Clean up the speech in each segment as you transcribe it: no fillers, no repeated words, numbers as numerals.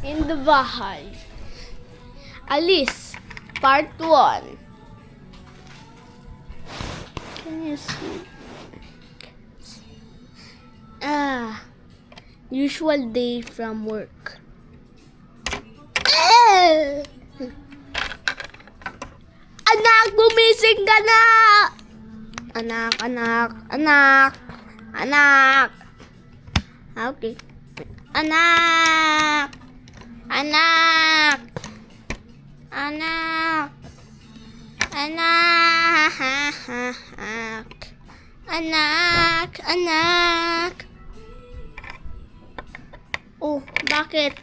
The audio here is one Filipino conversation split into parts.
in the bahay. Alis, part 1. Can you see? Usual day from work. Anak, gumising ka na! Anak. Okay. Anak. Oh, bakit?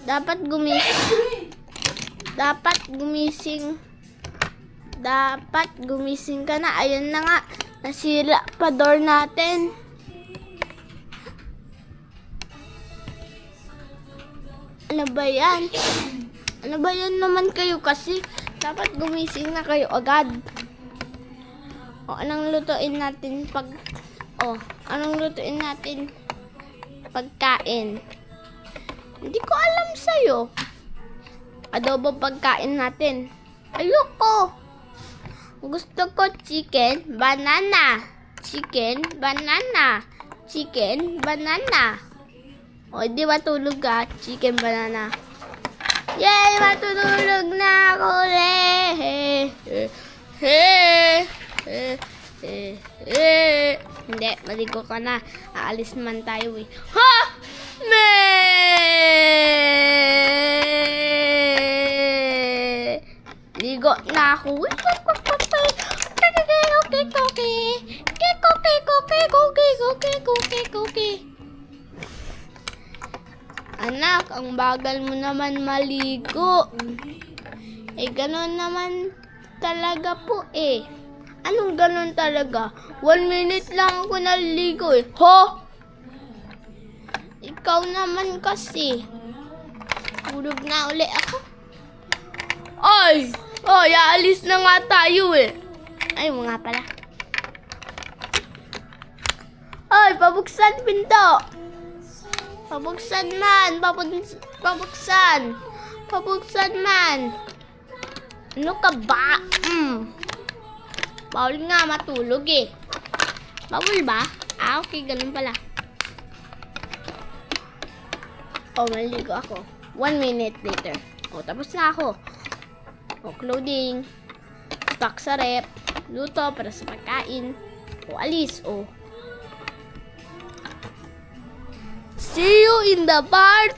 Dapat gumising ka na. Ayun na nga. Nasira pa door natin. Ano ba yan? Ano ba yan naman kayo kasi? Dapat gumising na kayo agad. Anong lutuin natin pagkain? Hindi ko alam sa'yo. Adobo pagkain natin. Ayoko. Gusto ko chicken, banana. O, di matulog ka? Chicken, banana. Yay! Matulog na ako! Hindi, maligo ka na. Aalis naman tayo eh. Ha! Ligo na ako. Anak, ang bagal mo naman maligo. Ganon naman talaga po eh. Anong ganon talaga? 1 minute lang ako naligo eh. Ho! Ikaw naman kasi. Tulog na uli ako. Ay! Aalis na nga tayo eh. Ay, mga pala. Ay, pabuksan pinto. Pabuksan man. Ano ka ba? Bawal nga matulog eh. Bawal ba? Okay, ganun pala. Maligo ako. 1 minute later. Tapos na ako. Clothing. Stock sa rep. Luto para sa pagkain. Alis. See you in the part